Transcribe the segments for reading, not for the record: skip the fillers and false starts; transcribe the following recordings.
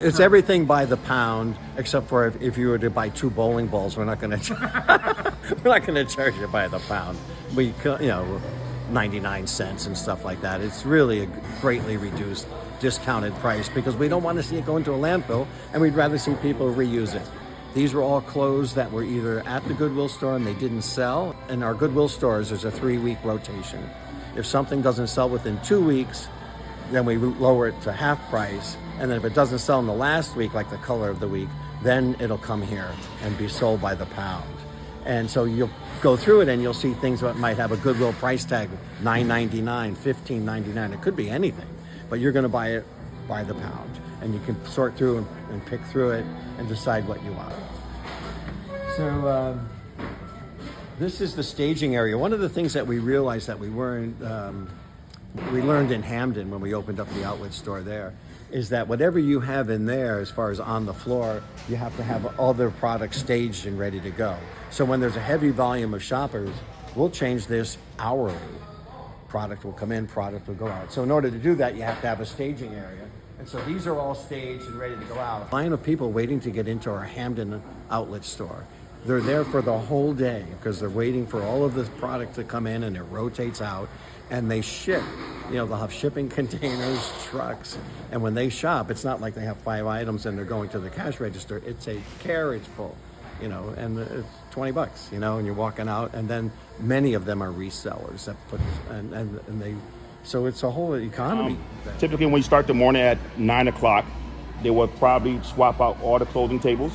It's everything by the pound, except for if you were to buy 2 bowling balls, we're not going to we're not going to charge you by the pound. 99 cents and stuff like that. It's really a greatly reduced, discounted price because we don't want to see it go into a landfill, and we'd rather see people reuse it. These were all clothes that were either at the Goodwill store and they didn't sell. In our Goodwill stores, there's a 3-week rotation. If something doesn't sell within 2 weeks, then we lower it to half price. And then if it doesn't sell in the last week, like the color of the week, then it'll come here and be sold by the pound. And so you'll go through it and you'll see things that might have a Goodwill price tag, $9.99, $15.99. It could be anything, but you're going to buy it by the pound. And you can sort through and pick through it and decide what you want. So this is the staging area. One of the things that we realized that we learned in Hamden when we opened up the outlet store there is that whatever you have in there as far as on the floor, you have to have all their products staged and ready to go. So when there's a heavy volume of shoppers, we'll change this hourly. Product will come in, product will go out. So in order to do that, you have to have a staging area. And so these are all staged and ready to go out. Line of people waiting to get into our Hamden outlet store. They're there for the whole day because they're waiting for all of this product to come in, and it rotates out and they ship. They'll have shipping containers, trucks, and when they shop, it's not like they have 5 items and they're going to the cash register. It's a carriage full, and it's $20, and you're walking out, and then many of them are resellers that put, and they, so it's a whole economy. Typically when you start the morning at 9 o'clock, they will probably swap out all the clothing tables,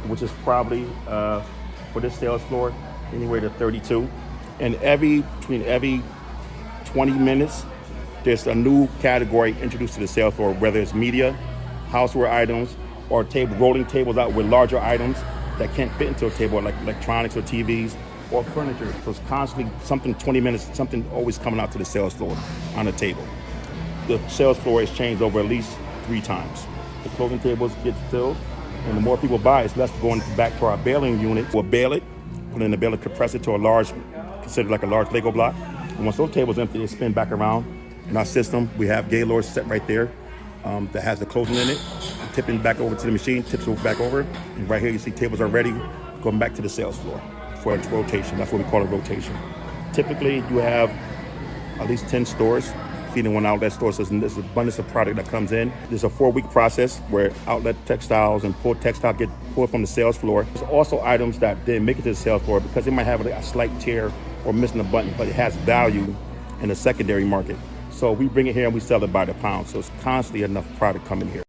which is probably for this sales floor anywhere to 32. And between every 20 minutes, there's a new category introduced to the sales floor, whether it's media, houseware items, or rolling tables out with larger items that can't fit into a table, like electronics or TVs or furniture. So it's constantly something 20 minutes, something always coming out to the sales floor on the table. The sales floor is changed over at least 3 times. The clothing tables get filled, and the more people buy, it's less going back to our baling unit. We'll bale it, put it in the baler, compress it to considered like a large Lego block. And once those tables empty, they spin back around. In our system, we have Gaylord set right there that has the clothing in it. Tipping back over to the machine, tips it back over. And right here, you see tables are ready, going back to the sales floor for its rotation. That's what we call a rotation. Typically, you have at least 10 stores feeding one outlet store, so there's an abundance of product that comes in. There's a 4-week process where outlet textiles and pulled textile get pulled from the sales floor. There's also items that didn't make it to the sales floor because they might have a slight tear or missing a button, but it has value in the secondary market. So we bring it here and we sell it by the pound. So it's constantly enough product coming here.